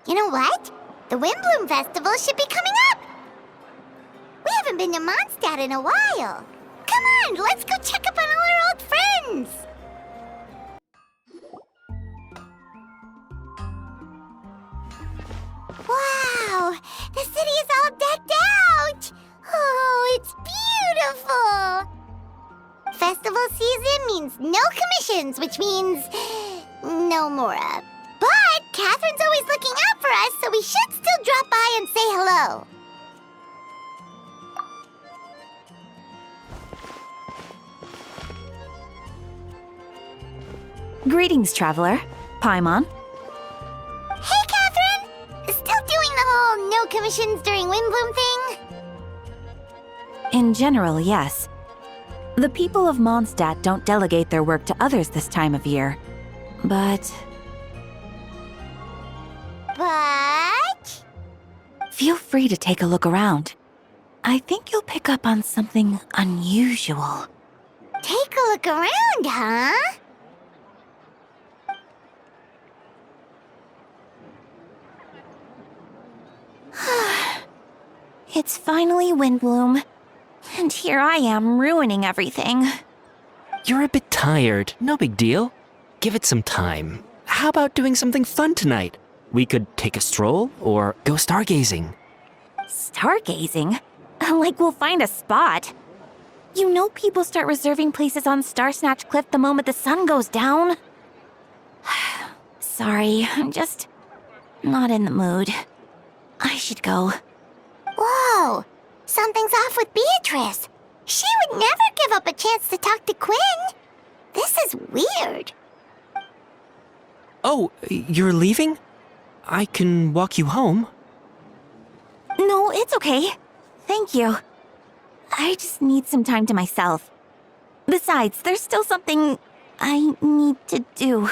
You know what? The Windbloom Festival should be coming up! We haven't been to Mondstadt in a while. Come on, let's go check up on all our old friends! Wow! The city is all decked out! Oh, it's beautiful! Festival season means no commissions, which means no Mora. But Catherine's always looking out for us, so we should still drop by and say hello. Greetings, traveler. Paimon. Hey, Catherine! Still doing the whole no commissions during Windbloom thing? In general, yes. The people of Mondstadt don't delegate their work to others this time of year. But feel free to take a look around. I think you'll pick up on something unusual. Take a look around, huh? It's finally Windbloom, and here I am ruining everything. You're a bit tired, no big deal. Give it some time. How about doing something fun tonight? We could take a stroll or go stargazing. Stargazing? Like we'll find a spot. You know people start reserving places on Starsnatch Cliff the moment the sun goes down. Sorry, I'm just not in the mood. I should go. Whoa! Something's off with Beatrice. She would never give up a chance to talk to Quinn. This is weird. Oh, you're leaving? I can walk you home. No, it's okay. Thank you. I just need some time to myself. Besides, there's still something I need to do.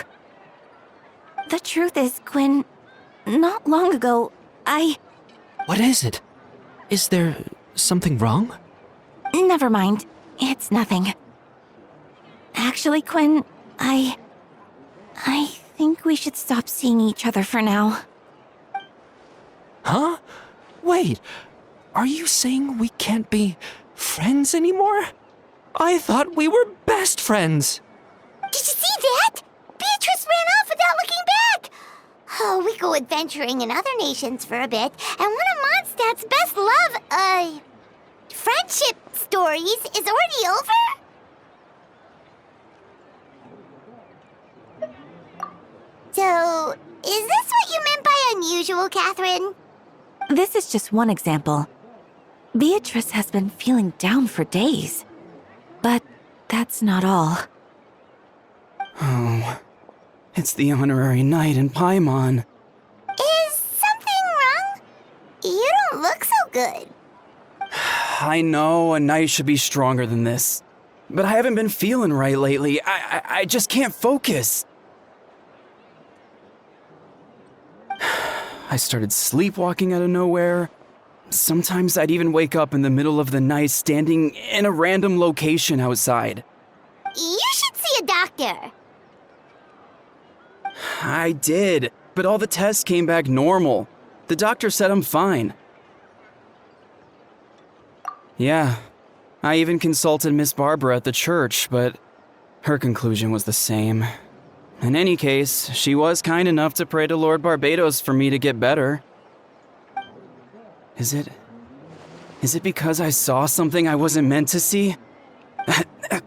The truth is, Quinn, not long ago, What is it? Is there something wrong? Never mind. It's nothing. Actually, Quinn, I think we should stop seeing each other for now. Huh? Wait, are you saying we can't be friends anymore? I thought we were best friends. Did you see that? Beatrice ran off without looking back. Oh, we go adventuring in other nations for a bit, and one of Mondstadt's best friendship stories is already over? So, is this what you meant by unusual, Catherine? This is just one example. Beatrice has been feeling down for days. But that's not all. Oh, it's the honorary knight in Paimon. Is something wrong? You don't look so good. I know a knight should be stronger than this, but I haven't been feeling right lately. I just can't focus. I started sleepwalking out of nowhere. Sometimes I'd even wake up in the middle of the night standing in a random location outside. You should see a doctor. I did, but all the tests came back normal. The doctor said I'm fine. Yeah, I even consulted Miss Barbara at the church, but her conclusion was the same. In any case, she was kind enough to pray to Lord Barbados for me to get better. Is it because I saw something I wasn't meant to see?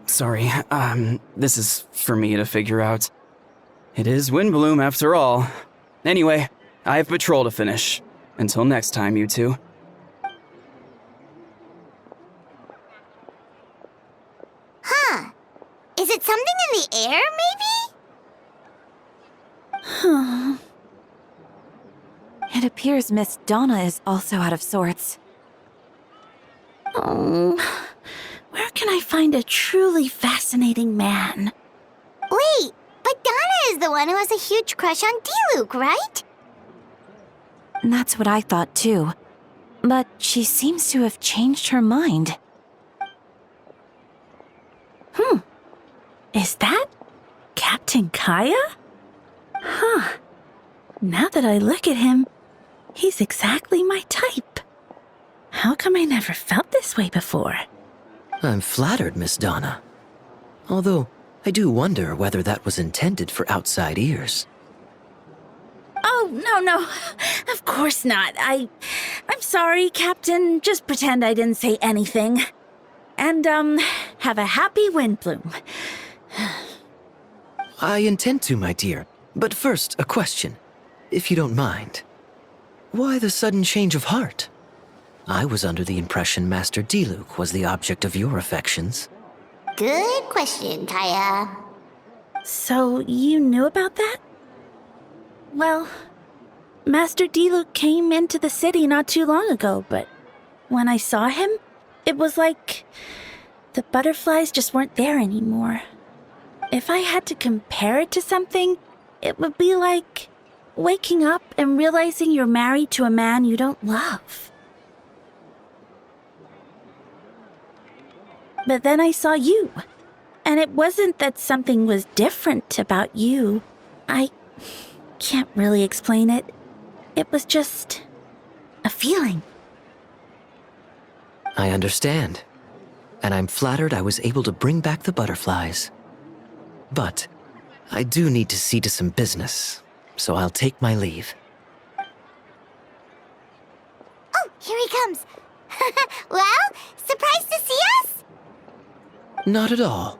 Sorry, this is for me to figure out. It is Windbloom after all. Anyway, I have patrol to finish. Until next time, you two. Huh. Is it something in the air, maybe? It appears Miss Donna is also out of sorts. Oh, where can I find a truly fascinating man? Wait, but Donna is the one who has a huge crush on Diluc, right? That's what I thought too. But she seems to have changed her mind. Is that Captain Kaya? Huh. Now that I look at him, He's exactly my type. How come I never felt this way before? I'm flattered, Miss Donna. Although, I do wonder whether that was intended for outside ears. Oh, no. Of course not. I'm sorry, Captain. Just pretend I didn't say anything. And, have a happy Windbloom. I intend to, my dear. But first, a question, if you don't mind. Why the sudden change of heart? I was under the impression Master Diluc was the object of your affections. Good question, Kaya. So, you knew about that? Well, Master Diluc came into the city not too long ago, but when I saw him, it was like the butterflies just weren't there anymore. If I had to compare it to something, it would be like waking up and realizing you're married to a man you don't love. But then I saw you, and it wasn't that something was different about you. I can't really explain it. It was just a feeling. I understand. And I'm flattered I was able to bring back the butterflies. But I do need to see to some business, so I'll take my leave. Oh, here he comes. Well, surprised to see us? Not at all.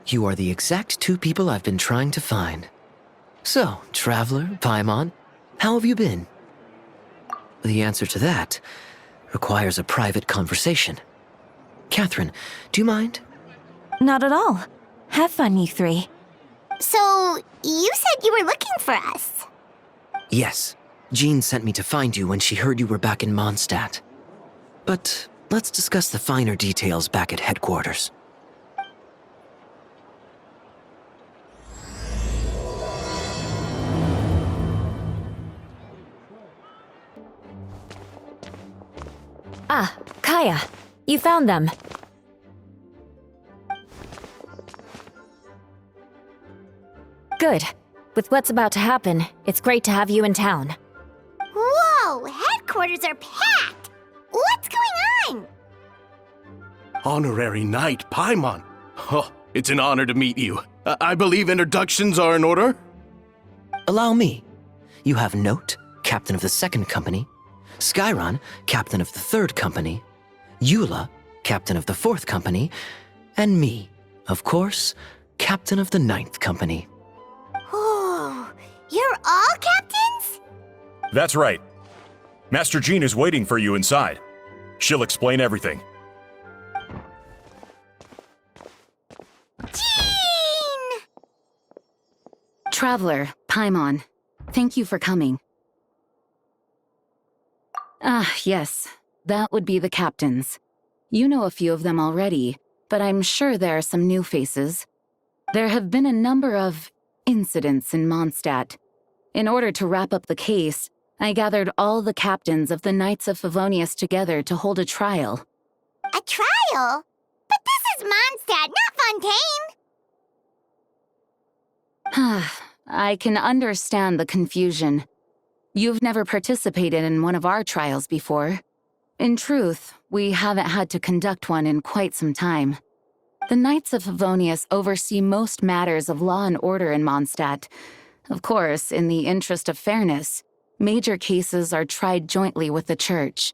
You are the exact two people I've been trying to find. So, Traveler, Paimon, how have you been? The answer to that requires a private conversation. Catherine, do you mind? Not at all. Have fun, you three. So, you said you were looking for us. Yes. Jean sent me to find you when she heard you were back in Mondstadt. But let's discuss the finer details back at headquarters. Ah, Kaya. You found them. Good. With what's about to happen, it's great to have you in town. Whoa, headquarters are packed. What's going on? Honorary Knight Paimon. Oh, it's an honor to meet you. I believe introductions are in order? Allow me. You have Note, Captain of the Second Company, Skyron, Captain of the Third Company, Eula, Captain of the Fourth Company, and me, of course, Captain of the Ninth Company. Oh, you're all captains? That's right. Master Jean is waiting for you inside. She'll explain everything. Jean! Traveler, Paimon, thank you for coming. Yes, that would be the captains. You know a few of them already, but I'm sure there are some new faces. There have been a number of incidents in Mondstadt. In order to wrap up the case, I gathered all the captains of the Knights of Favonius together to hold a trial. A trial? But this is Mondstadt, not Fontaine! I can understand the confusion. You've never participated in one of our trials before. In truth, we haven't had to conduct one in quite some time. The Knights of Favonius oversee most matters of law and order in Mondstadt. Of course, in the interest of fairness, major cases are tried jointly with the Church.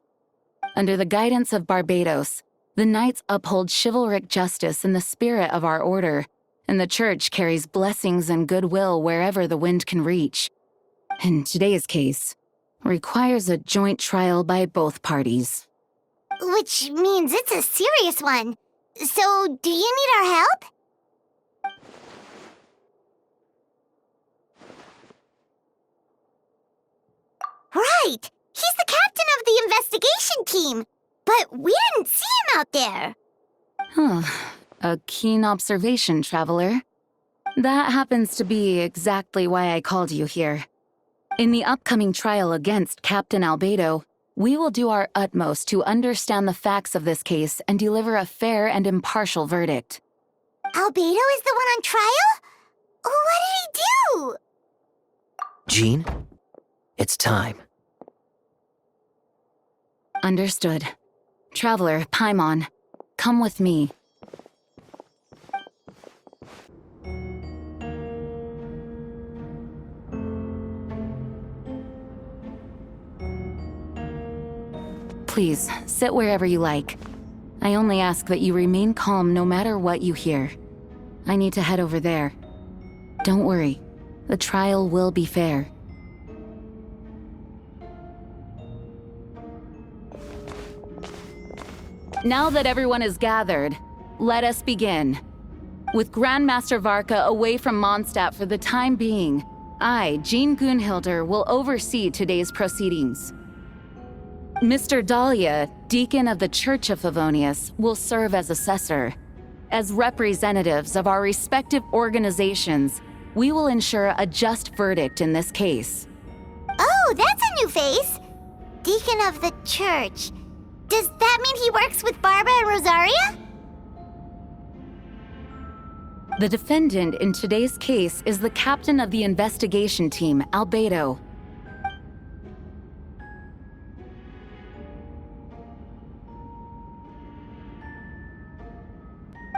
Under the guidance of Barbados, the Knights uphold chivalric justice in the spirit of our order, and the Church carries blessings and goodwill wherever the wind can reach. In today's case, requires a joint trial by both parties. Which means it's a serious one. So, do you need our help? Right! He's the captain of the investigation team! But we didn't see him out there! A keen observation, Traveler. That happens to be exactly why I called you here. In the upcoming trial against Captain Albedo, we will do our utmost to understand the facts of this case and deliver a fair and impartial verdict. Albedo is the one on trial? What did he do? Jean, it's time. Understood. Traveler, Paimon, come with me. Please, sit wherever you like. I only ask that you remain calm no matter what you hear. I need to head over there. Don't worry. The trial will be fair. Now that everyone is gathered, let us begin. With Grandmaster Varka away from Mondstadt for the time being, I, Jean Gunhilder, will oversee today's proceedings. Mr. Dahlia, Deacon of the Church of Favonius, will serve as assessor. As representatives of our respective organizations, we will ensure a just verdict in this case. Oh, that's a new face! Deacon of the Church. Does that mean he works with Barbara and Rosaria? The defendant in today's case is the captain of the investigation team, Albedo.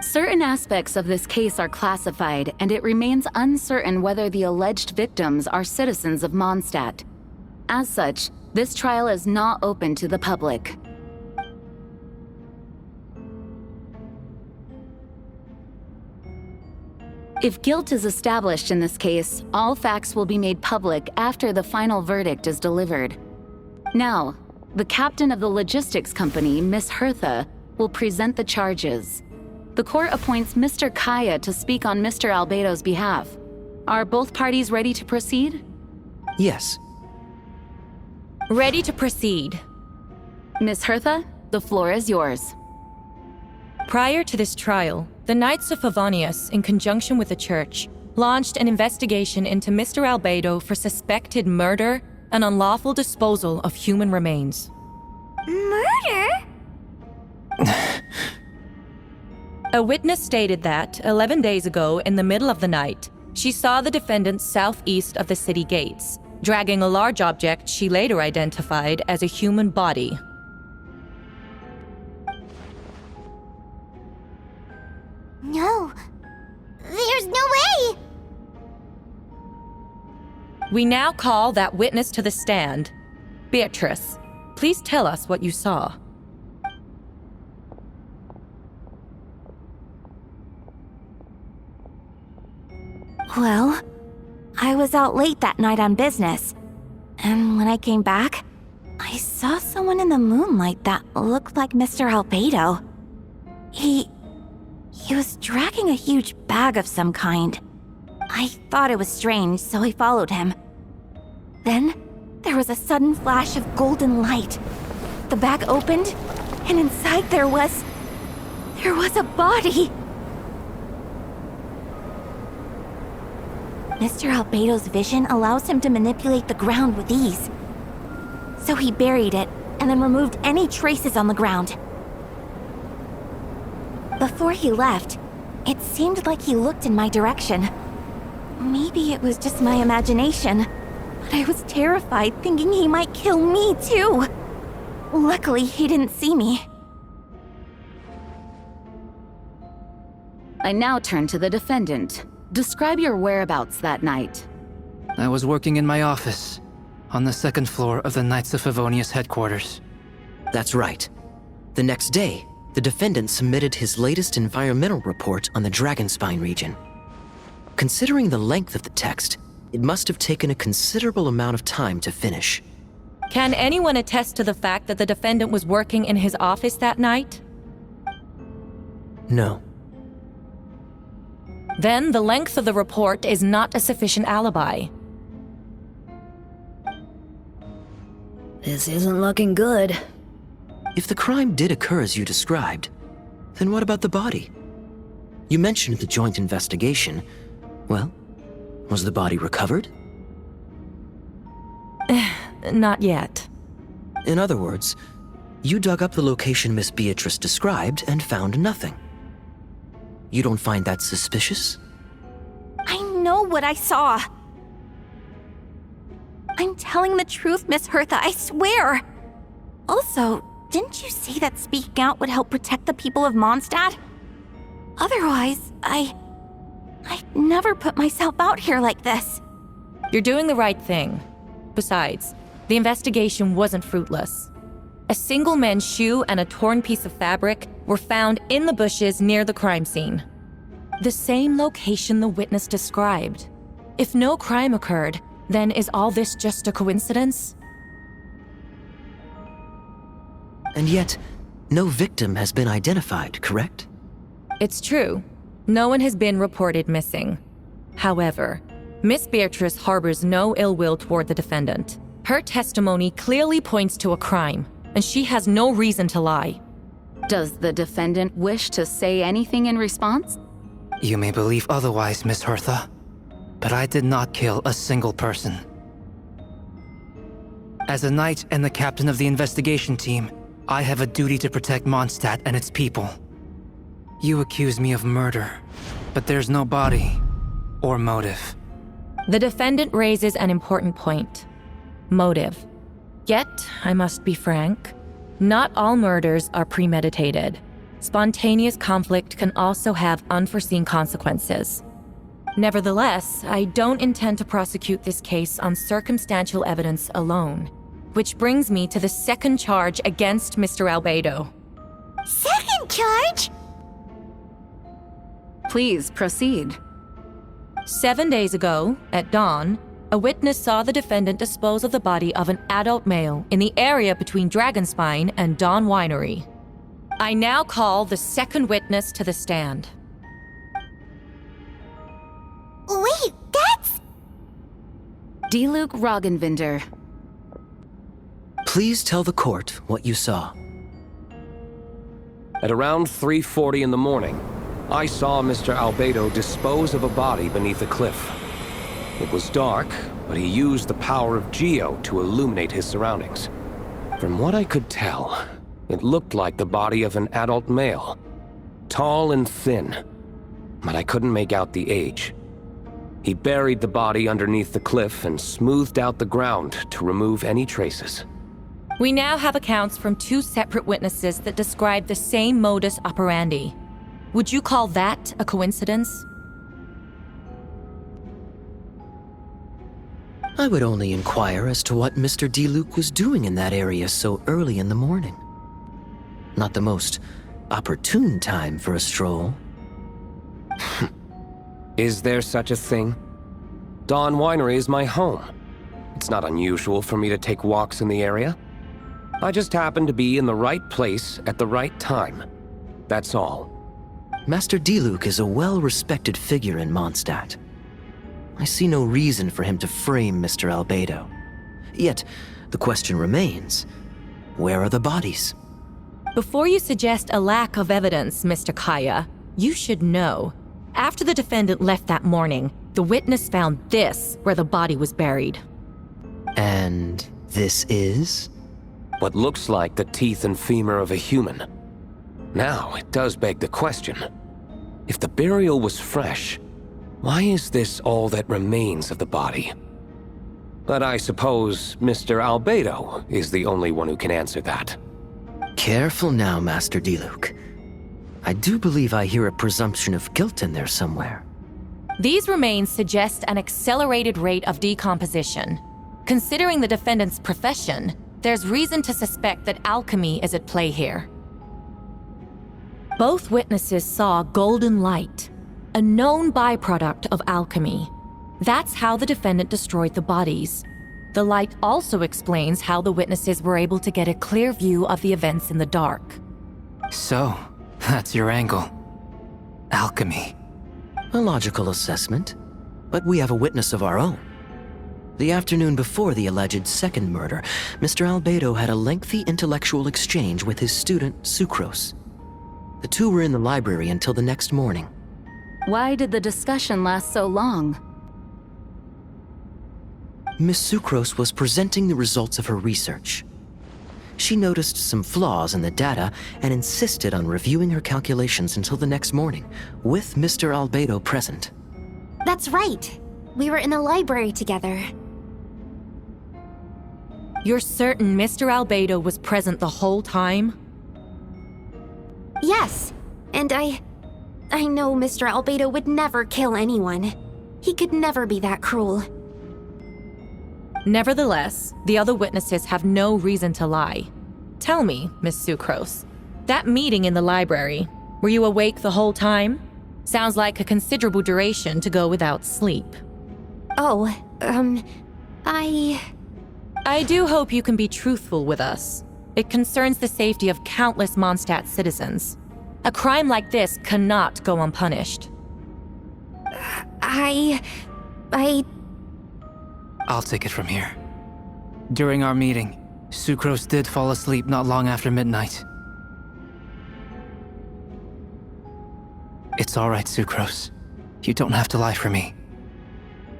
Certain aspects of this case are classified, and it remains uncertain whether the alleged victims are citizens of Mondstadt. As such, this trial is not open to the public. If guilt is established in this case, all facts will be made public after the final verdict is delivered. Now, the captain of the logistics company, Miss Hertha, will present the charges. The court appoints Mr. Kaya to speak on Mr. Albedo's behalf. Are both parties ready to proceed? Yes. Ready to proceed. Miss Hertha, the floor is yours. Prior to this trial, the Knights of Favonius, in conjunction with the Church, launched an investigation into Mr. Albedo for suspected murder and unlawful disposal of human remains. Murder? A witness stated that, 11 days ago, in the middle of the night, she saw the defendant southeast of the city gates, dragging a large object she later identified as a human body. No. There's no way! We now call that witness to the stand. Beatrice, please tell us what you saw. Well, I was out late that night on business. And when I came back, I saw someone in the moonlight that looked like Mr. Albedo. He was dragging a huge bag of some kind. I thought it was strange, so I followed him. Then, there was a sudden flash of golden light. The bag opened, and inside there was a body! Mr. Albedo's vision allows him to manipulate the ground with ease. So he buried it, and then removed any traces on the ground. Before he left, it seemed like he looked in my direction. Maybe it was just my imagination, but I was terrified thinking he might kill me too. Luckily, he didn't see me. I now turn to the defendant. Describe your whereabouts that night. I was working in my office, on the second floor of the Knights of Favonius headquarters. That's right. The next day, the defendant submitted his latest environmental report on the Dragonspine region. Considering the length of the text, it must have taken a considerable amount of time to finish. Can anyone attest to the fact that the defendant was working in his office that night? No. Then the length of the report is not a sufficient alibi. This isn't looking good. If the crime did occur as you described, then what about the body? You mentioned the joint investigation. Well, was the body recovered? Not yet. In other words, you dug up the location Miss Beatrice described and found nothing. You don't find that suspicious? I know what I saw. I'm telling the truth, Miss Hertha, I swear. Also, Didn't you say that speaking out would help protect the people of Mondstadt? Otherwise, I'd never put myself out here like this. You're doing the right thing. Besides, the investigation wasn't fruitless. A single men's shoe and a torn piece of fabric were found in the bushes near the crime scene. The same location the witness described. If no crime occurred, then is all this just a coincidence? And yet, no victim has been identified, correct? It's true. No one has been reported missing. However, Miss Beatrice harbors no ill will toward the defendant. Her testimony clearly points to a crime, and she has no reason to lie. Does the defendant wish to say anything in response? You may believe otherwise, Miss Hertha, but I did not kill a single person. As a knight and the captain of the investigation team, I have a duty to protect Mondstadt and its people. You accuse me of murder, but there's no body or motive. The defendant raises an important point. Motive. Yet, I must be frank, not all murders are premeditated. Spontaneous conflict can also have unforeseen consequences. Nevertheless, I don't intend to prosecute this case on circumstantial evidence alone. Which brings me to the second charge against Mr. Albedo. Second charge? Please proceed. 7 days ago, at dawn, a witness saw the defendant dispose of the body of an adult male in the area between Dragonspine and Dawn Winery. I now call the second witness to the stand. Wait, that's... Diluc Roggenvinder. Please tell the court what you saw. At around 3:40 in the morning, I saw Mr. Albedo dispose of a body beneath a cliff. It was dark, but he used the power of Geo to illuminate his surroundings. From what I could tell, it looked like the body of an adult male. Tall and thin, but I couldn't make out the age. He buried the body underneath the cliff and smoothed out the ground to remove any traces. We now have accounts from 2 separate witnesses that describe the same modus operandi. Would you call that a coincidence? I would only inquire as to what Mr. Diluc was doing in that area so early in the morning. Not the most opportune time for a stroll. Is there such a thing? Dawn Winery is my home. It's not unusual for me to take walks in the area. I just happen to be in the right place at the right time. That's all. Master Diluc is a well-respected figure in Mondstadt. I see no reason for him to frame Mr. Albedo. Yet, the question remains, where are the bodies? Before you suggest a lack of evidence, Mr. Kaya, you should know. After the defendant left that morning, the witness found this where the body was buried. And this is? What looks like the teeth and femur of a human. Now, it does beg the question. If the burial was fresh, why is this all that remains of the body? But I suppose Mr. Albedo is the only one who can answer that. Careful now, Master Diluc. I do believe I hear a presumption of guilt in there somewhere. These remains suggest an accelerated rate of decomposition. Considering the defendant's profession, there's reason to suspect that alchemy is at play here. Both witnesses saw golden light, a known byproduct of alchemy. That's how the defendant destroyed the bodies. The light also explains how the witnesses were able to get a clear view of the events in the dark. So, that's your angle. Alchemy. A logical assessment, but we have a witness of our own. The afternoon before the alleged second murder, Mr. Albedo had a lengthy intellectual exchange with his student, Sucrose. The two were in the library until the next morning. Why did the discussion last so long? Miss Sucrose was presenting the results of her research. She noticed some flaws in the data and insisted on reviewing her calculations until the next morning, with Mr. Albedo present. That's right. We were in the library together. You're certain Mr. Albedo was present the whole time? Yes, and I know Mr. Albedo would never kill anyone. He could never be that cruel. Nevertheless, the other witnesses have no reason to lie. Tell me, Miss Sucrose, that meeting in the library, were you awake the whole time? Sounds like a considerable duration to go without sleep. Oh, I do hope you can be truthful with us. It concerns the safety of countless Mondstadt citizens. A crime like this cannot go unpunished. I'll take it from here. During our meeting, Sucrose did fall asleep not long after midnight. It's all right, Sucrose. You don't have to lie for me.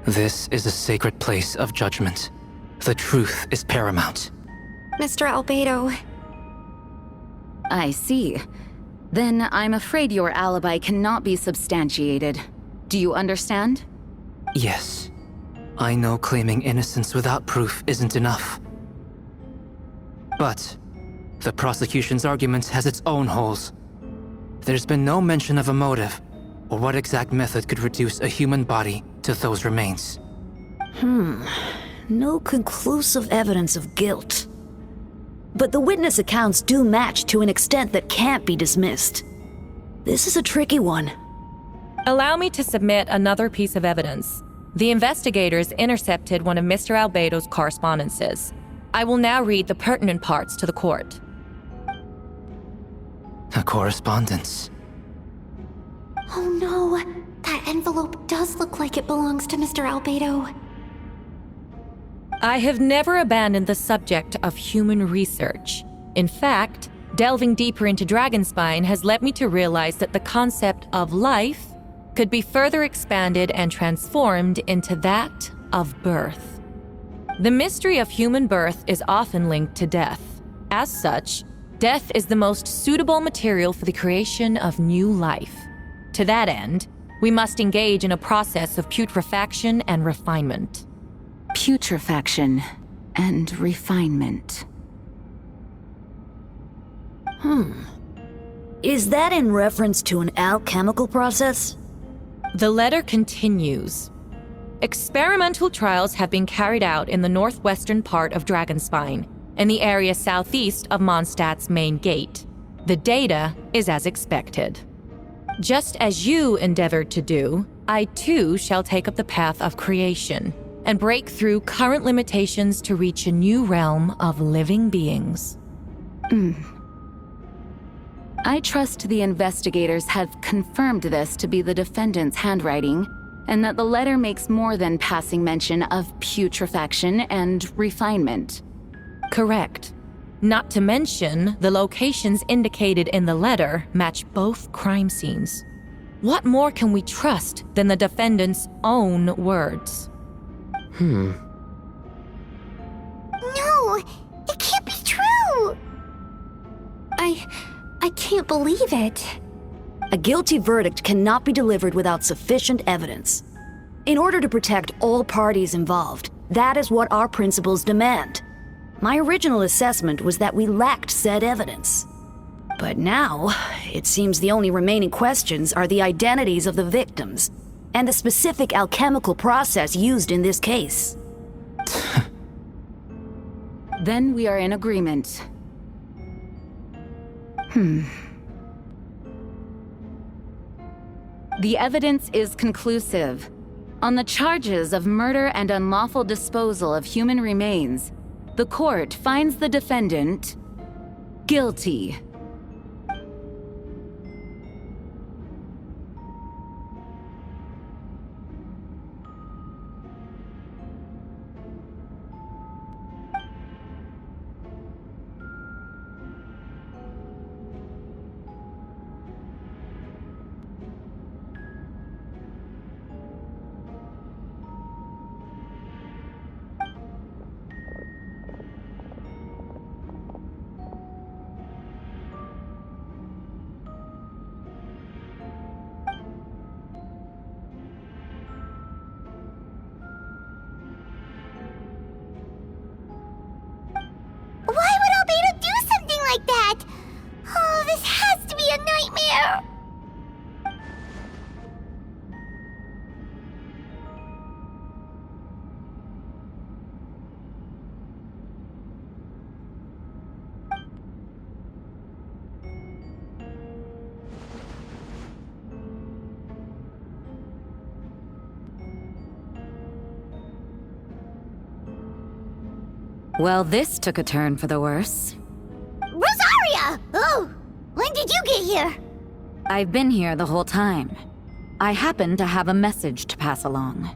This is a sacred place of judgment. The truth is paramount. Mr. Albedo... I see. Then I'm afraid your alibi cannot be substantiated. Do you understand? Yes. I know claiming innocence without proof isn't enough. But the prosecution's argument has its own holes. There's been no mention of a motive, or what exact method could reduce a human body to those remains. No conclusive evidence of guilt. But the witness accounts do match to an extent that can't be dismissed. This is a tricky one. Allow me to submit another piece of evidence. The investigators intercepted one of Mr. Albedo's correspondences. I will now read the pertinent parts to the court. A correspondence. Oh no, that envelope does look like it belongs to Mr. Albedo. I have never abandoned the subject of human research. In fact, delving deeper into Dragonspine has led me to realize that the concept of life could be further expanded and transformed into that of birth. The mystery of human birth is often linked to death. As such, death is the most suitable material for the creation of new life. To that end, we must engage in a process of putrefaction and refinement. Putrefaction and refinement. Is that in reference to an alchemical process? The letter continues. Experimental trials have been carried out in the northwestern part of Dragonspine, in the area southeast of Mondstadt's main gate. The data is as expected. Just as you endeavored to do, I too shall take up the path of creation and break through current limitations to reach a new realm of living beings. I trust the investigators have confirmed this to be the defendant's handwriting, and that the letter makes more than passing mention of putrefaction and refinement. Correct. Not to mention, the locations indicated in the letter match both crime scenes. What more can we trust than the defendant's own words? No, it can't be true! I can't believe it. A guilty verdict cannot be delivered without sufficient evidence. In order to protect all parties involved, that is what our principles demand. My original assessment was that we lacked said evidence. But now, it seems the only remaining questions are the identities of the victims and the specific alchemical process used in this case. Then we are in agreement. The evidence is conclusive. On the charges of murder and unlawful disposal of human remains, the court finds the defendant guilty. a nightmare! Well, this took a turn for the worse. Rosaria! Oh, when did you get here? I've been here the whole time. I happen to have a message to pass along.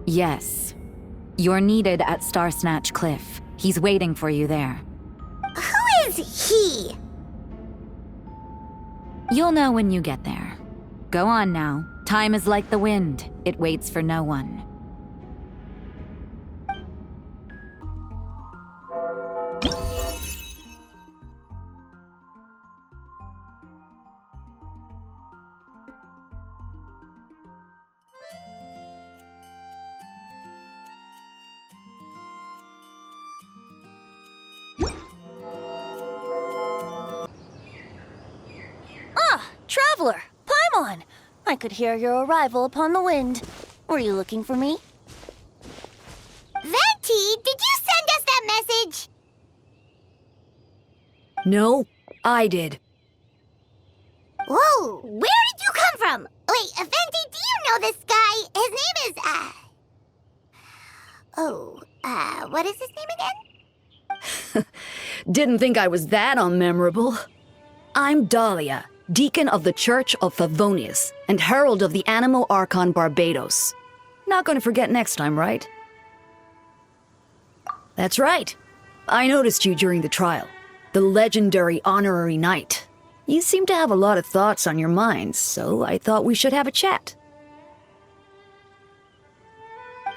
Yes. You're needed at Star Snatch Cliff. He's waiting for you there. Who is he? You'll know when you get there. Go on now. Time is like the wind. It waits for no one. Traveler, Paimon! I could hear your arrival upon the wind. Were you looking for me? Venti, did you send us that message? No, I did. Whoa, where did you come from? Wait, Venti, do you know this guy? His name is, what is his name again? Didn't think I was that unmemorable. I'm Dahlia, Deacon of the Church of Favonius and Herald of the Animo Archon Barbados. Not gonna forget next time, right? That's right. I noticed you during the trial. The legendary honorary knight. You seem to have a lot of thoughts on your mind, so I thought we should have a chat.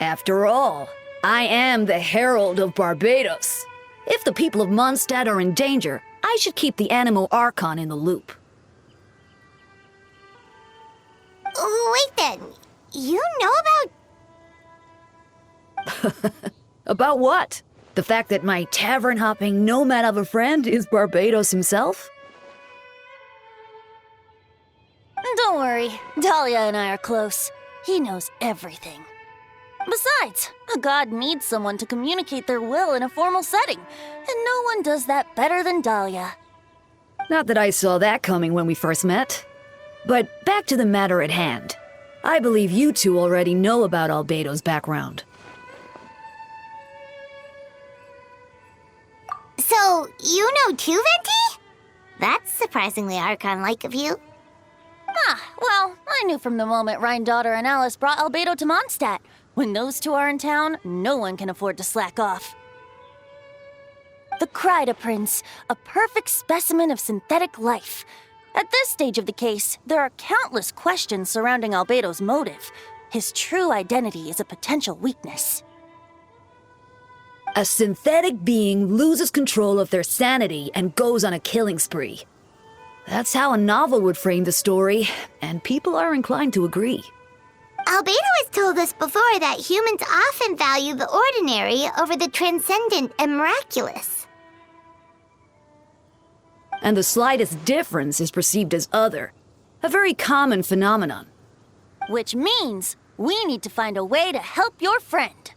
After all, I am the Herald of Barbados. If the people of Mondstadt are in danger, I should keep the Animo Archon in the loop. Wait then, you know about... About what? The fact that my tavern-hopping nomad of a friend is Barbados himself? Don't worry, Dahlia and I are close. He knows everything. Besides, a god needs someone to communicate their will in a formal setting, and no one does that better than Dahlia. Not that I saw that coming when we first met. But back to the matter at hand. I believe you two already know about Albedo's background. So, you know too, Venti? That's surprisingly Archon-like of you. Well, I knew from the moment Rhine-Daughter and Alice brought Albedo to Mondstadt. When those two are in town, no one can afford to slack off. The Kryda Prince, a perfect specimen of synthetic life. At this stage of the case, there are countless questions surrounding Albedo's motive. His true identity is a potential weakness. A synthetic being loses control of their sanity and goes on a killing spree. That's how a novel would frame the story, and people are inclined to agree. Albedo has told us before that humans often value the ordinary over the transcendent and miraculous. And the slightest difference is perceived as other. A very common phenomenon. Which means we need to find a way to help your friend.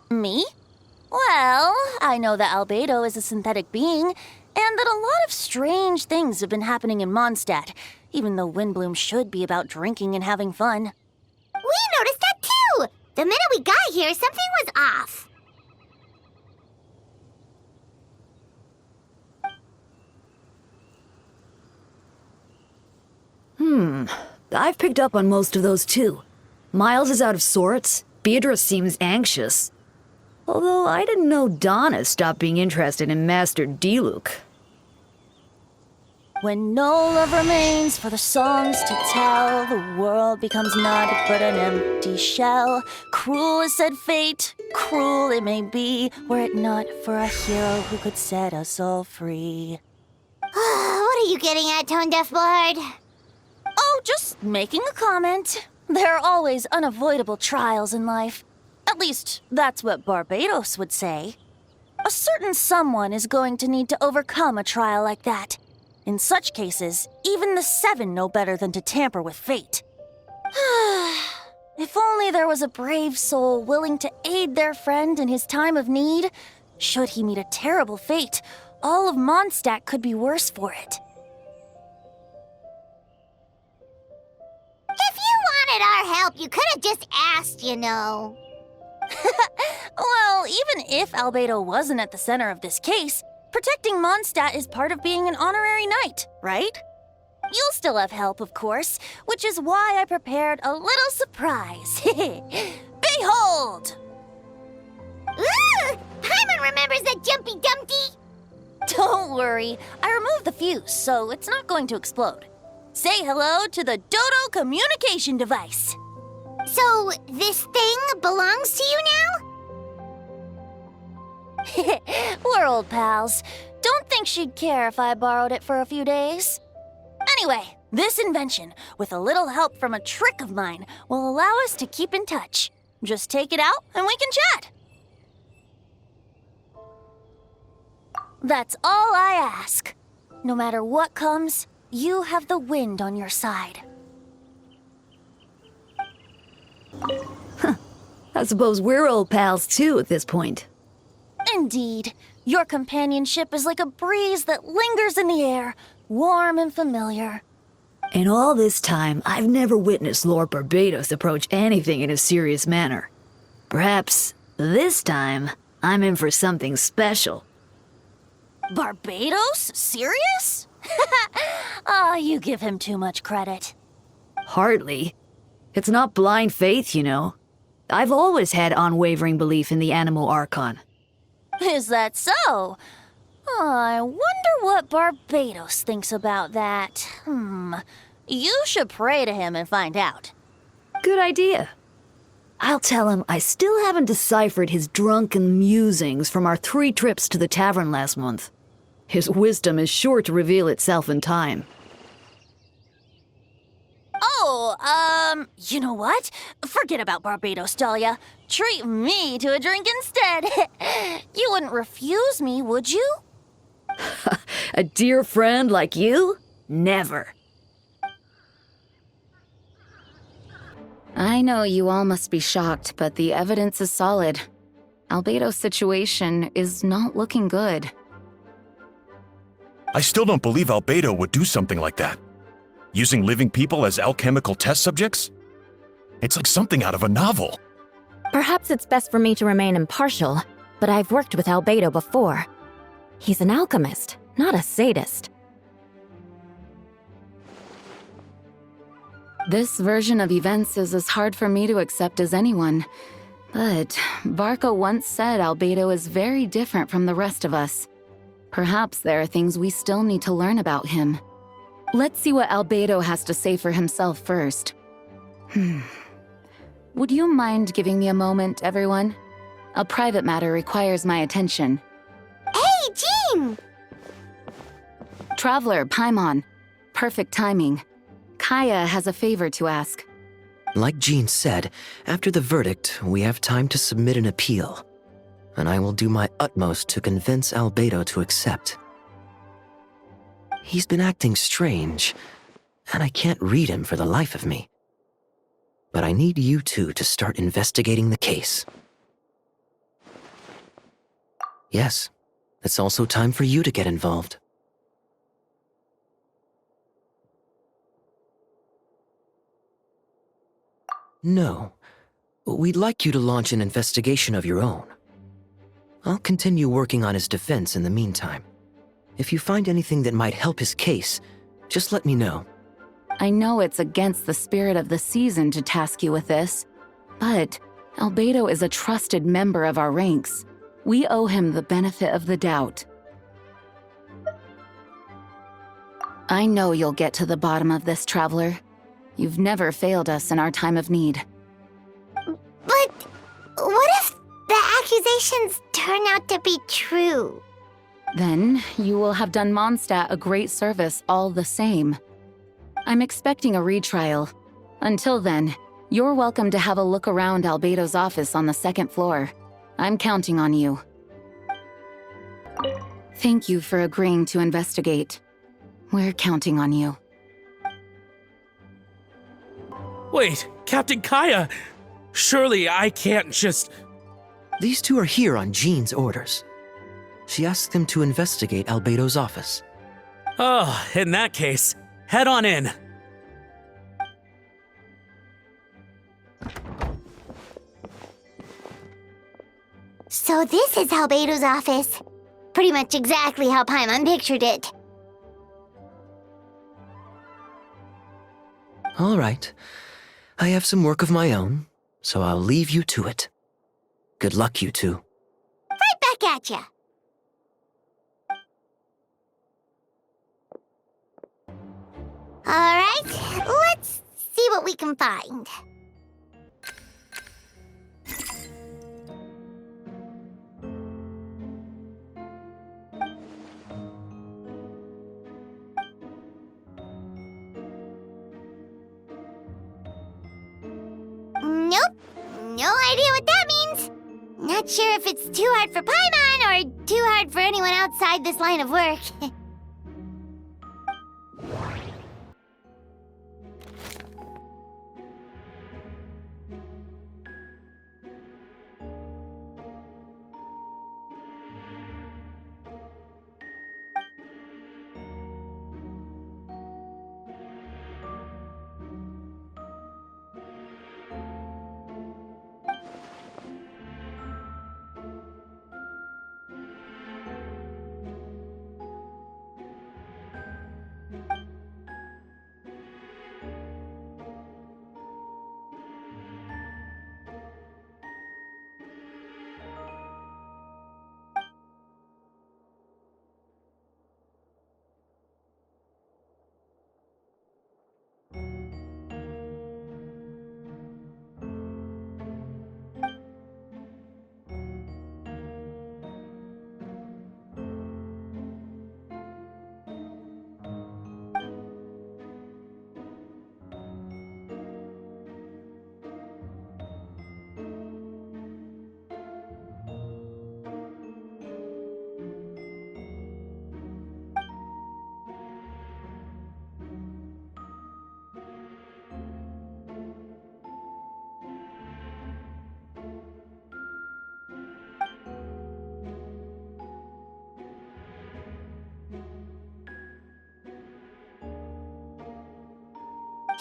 Me? Well, I know that Albedo is a synthetic being, and that a lot of strange things have been happening in Mondstadt, even though Windbloom should be about drinking and having fun. We noticed that too! The minute we got here, something was off. I've picked up on most of those too. Miles is out of sorts, Beatrice seems anxious. Although I didn't know Donna stopped being interested in Master Diluc. When no love remains for the songs to tell, the world becomes naught but an empty shell. Cruel is said fate, cruel it may be, were it not for a hero who could set us all free. What are you getting at, Tone Deaf Bard? Oh, just making a comment. There are always unavoidable trials in life. At least, that's what Barbados would say. A A certain someone is going to need to overcome a trial like that. In such cases, even the Seven know better than to tamper with fate. If only there was a brave soul willing to aid their friend in his time of need. Should he meet a terrible fate, all of Mondstadt could be worse for it. If you wanted our help, you could have just asked, you know. Well, even if Albedo wasn't at the center of this case, protecting Mondstadt is part of being an honorary knight, right? You'll still have help, of course, which is why I prepared a little surprise. Behold! Ooh! Paimon remembers that Jumpy Dumpty! Don't worry, I removed the fuse, so it's not going to explode. Say hello to the Dodo communication device. So, this thing belongs to you now? We're old pals. Don't think she'd care if I borrowed it for a few days. Anyway, this invention, with a little help from a trick of mine, will allow us to keep in touch. Just take it out and we can chat. That's all I ask. No matter what comes, you have the wind on your side. I suppose we're old pals too at this point. Indeed. Your companionship is like a breeze that lingers in the air, warm and familiar. In all this time, I've never witnessed Lord Barbados approach anything in a serious manner. Perhaps this time, I'm in for something special. Barbados? Serious? Ah, you give him too much credit. Hardly. It's not blind faith, you know. I've always had unwavering belief in the animal archon. Is that so? I wonder what Barbados thinks about that. You should pray to him and find out. Good idea. I'll tell him I still haven't deciphered his drunken musings from our 3 trips to the tavern last month. His wisdom is sure to reveal itself in time. Oh, you know what? Forget about Barbados, Dahlia. Treat me to a drink instead. You wouldn't refuse me, would you? A dear friend like you? Never. I know you all must be shocked, but the evidence is solid. Albedo's situation is not looking good. I still don't believe Albedo would do something like that. Using living people as alchemical test subjects? It's like something out of a novel. Perhaps it's best for me to remain impartial, but I've worked with Albedo before. He's an alchemist, not a sadist. This version of events is as hard for me to accept as anyone. But Varco once said Albedo is very different from the rest of us. Perhaps there are things we still need to learn about him. Let's see what Albedo has to say for himself first. Would you mind giving me a moment, everyone? A private matter requires my attention. Hey, Jean! Traveler, Paimon. Perfect timing. Kaya has a favor to ask. Like Jean said, after the verdict, we have time to submit an appeal. And I will do my utmost to convince Albedo to accept. He's been acting strange, and I can't read him for the life of me. But I need you two to start investigating the case. Yes, it's also time for you to get involved. No, we'd like you to launch an investigation of your own. I'll continue working on his defense in the meantime. If you find anything that might help his case, just let me know. I know it's against the spirit of the season to task you with this, but Albedo is a trusted member of our ranks. We owe him the benefit of the doubt. I know you'll get to the bottom of this, Traveler. You've never failed us in our time of need. But what if the accusations turn out to be true? Then you will have done Mondstadt a great service all the same. I'm expecting a retrial. Until then, you're welcome to have a look around Albedo's office on the 2nd floor. I'm counting on you. Thank you for agreeing to investigate. We're counting on you. Wait, Captain Kaya! Surely I can't just... These two are here on Jean's orders. She asked them to investigate Albedo's office. Oh, in that case, head on in. So this is Albedo's office. Pretty much exactly how Paimon pictured it. All right. I have some work of my own, so I'll leave you to it. Good luck, you two. Right back at ya. Alright, let's see what we can find. Nope, no idea what that means. Not sure if it's too hard for Paimon or too hard for anyone outside this line of work.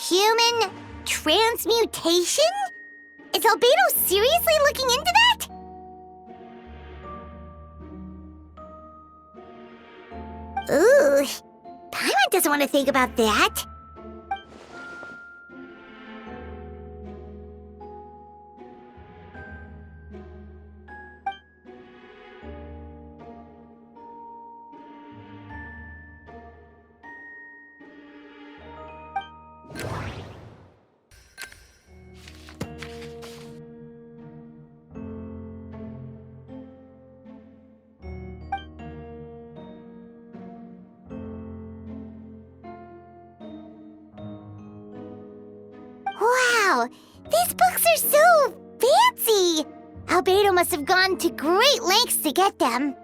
Human transmutation? Is Albedo seriously looking into that? Ooh, Paimon doesn't want to think about that. Wow, these books are so fancy! Albedo must have gone to great lengths to get them.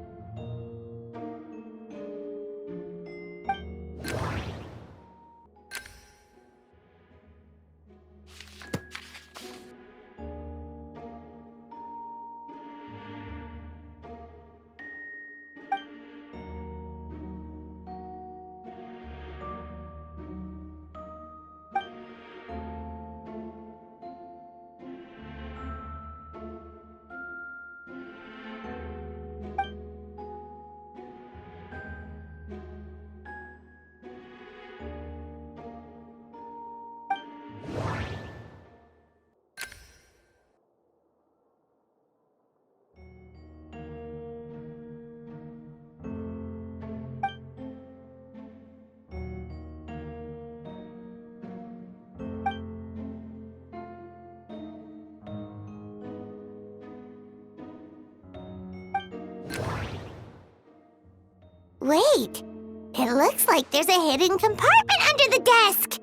Wait, it looks like there's a hidden compartment under the desk!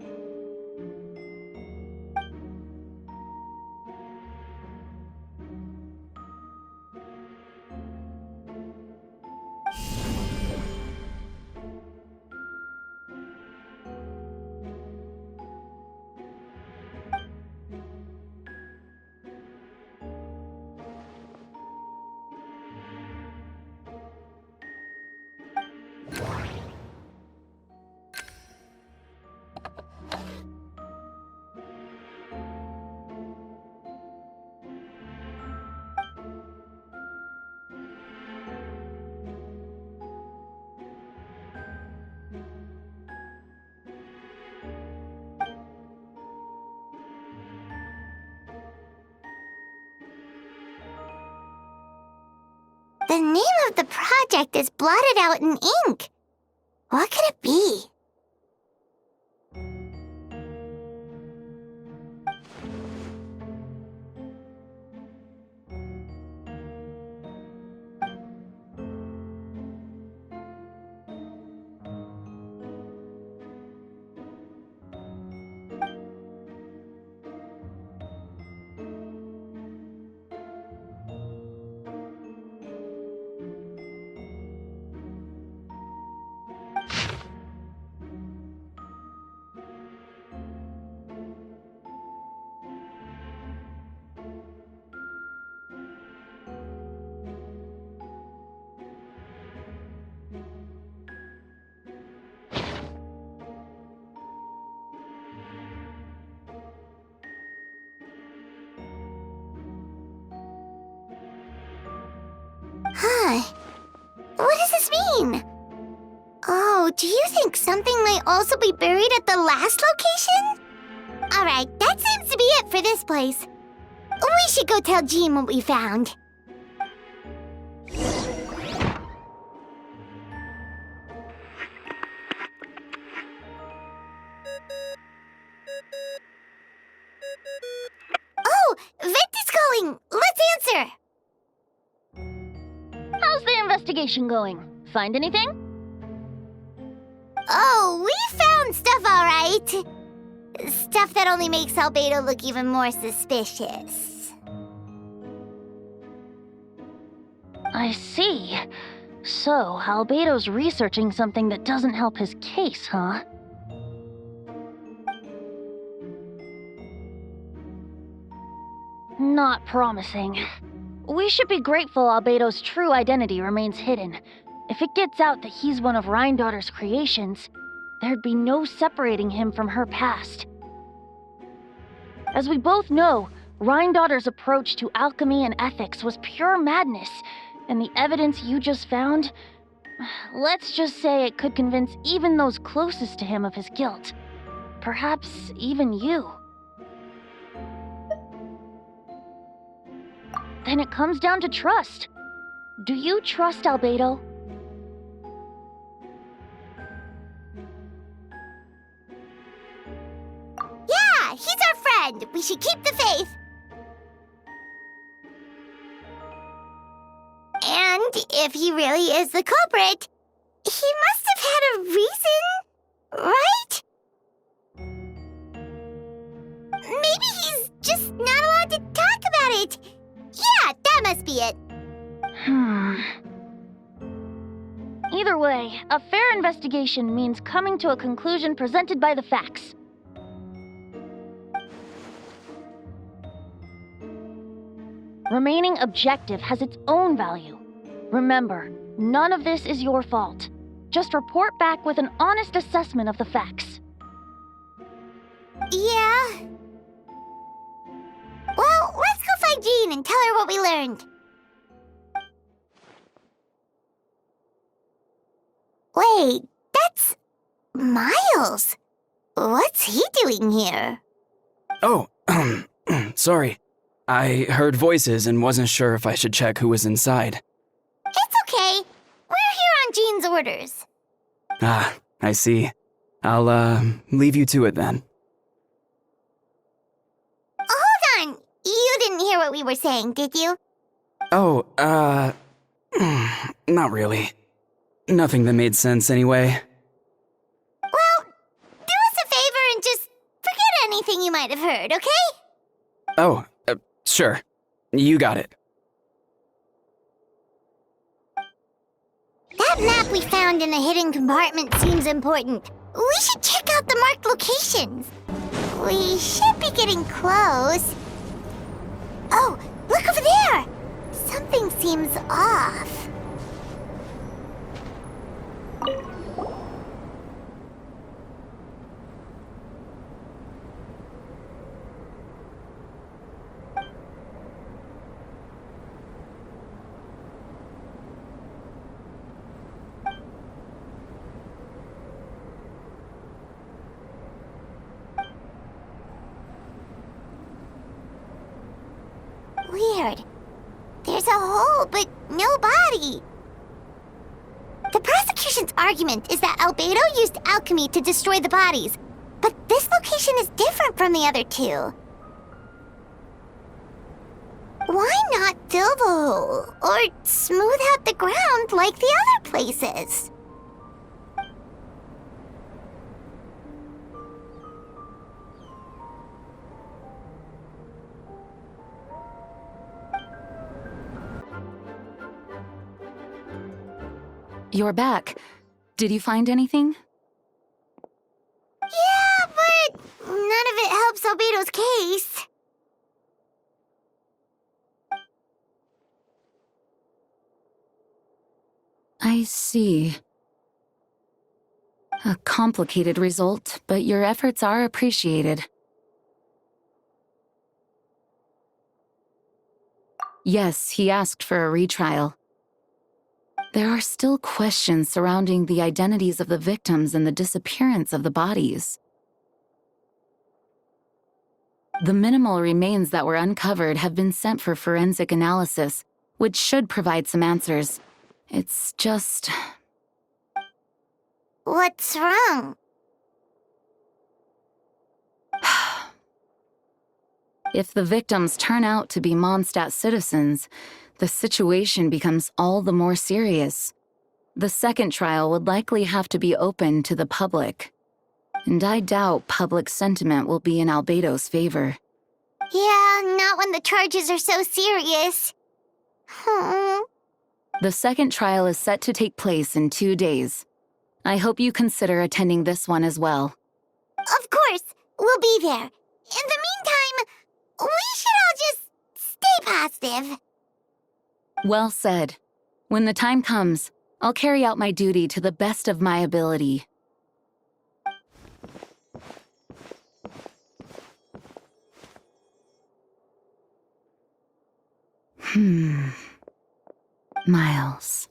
The name of the project is blotted out in ink. What could it be? Huh. What does this mean? Oh, do you think something might also be buried at the last location? Alright, that seems to be it for this place. We should go tell Jean what we found. Oh, Vent is calling! Let's answer! How's the investigation going? Find anything? Oh, we found stuff all right. Stuff that only makes Albedo look even more suspicious. I see. So, Albedo's researching something that doesn't help his case, huh? Not promising. We should be grateful Albedo's true identity remains hidden. If it gets out that he's one of Rhindaughter's creations, there'd be no separating him from her past. As we both know, Rhindaughter's approach to alchemy and ethics was pure madness, and the evidence you just found, let's just say it could convince even those closest to him of his guilt. Perhaps even you. Then it comes down to trust. Do you trust Albedo? Yeah, he's our friend. We should keep the faith. And if he really is the culprit, he must have had a reason, right? Maybe he's just not allowed to talk about it. Yeah, that must be it. Either way, a fair investigation means coming to a conclusion presented by the facts. Remaining objective has its own value. Remember, none of this is your fault. Just report back with an honest assessment of the facts. Yeah. Well, let's go find Jean and tell her what we learned. Wait, that's Miles. What's he doing here? Oh, sorry. I heard voices and wasn't sure if I should check who was inside. It's okay. We're here on Jean's orders. Ah, I see. I'll, leave you to it then. Hold on. You didn't hear what we were saying, did you? Oh, not really. Nothing that made sense anyway. Well, do us a favor and just forget anything you might have heard, okay? Oh, sure. You got it. That map we found in the hidden compartment seems important. We should check out the marked locations. We should be getting close. Oh, look over there! Something seems off. Weird. There's a hole, but no body. The prosecution's argument is that Albedo used alchemy to destroy the bodies, but this location is different from the other two. Why not fill the hole, or smooth out the ground like the other places? You're back. Did you find anything? Yeah, but none of it helps Albedo's case. I see. A complicated result, but your efforts are appreciated. Yes, he asked for a retrial. There are still questions surrounding the identities of the victims and the disappearance of the bodies. The minimal remains that were uncovered have been sent for forensic analysis, which should provide some answers. It's just... What's wrong? If the victims turn out to be Mondstadt citizens, the situation becomes all the more serious. The second trial would likely have to be open to the public. And I doubt public sentiment will be in Albedo's favor. Yeah, not when the charges are so serious. The second trial is set to take place in 2 days. I hope you consider attending this one as well. Of course, we'll be there. In the meantime, we should all just stay positive. Well said. When the time comes, I'll carry out my duty to the best of my ability. Miles.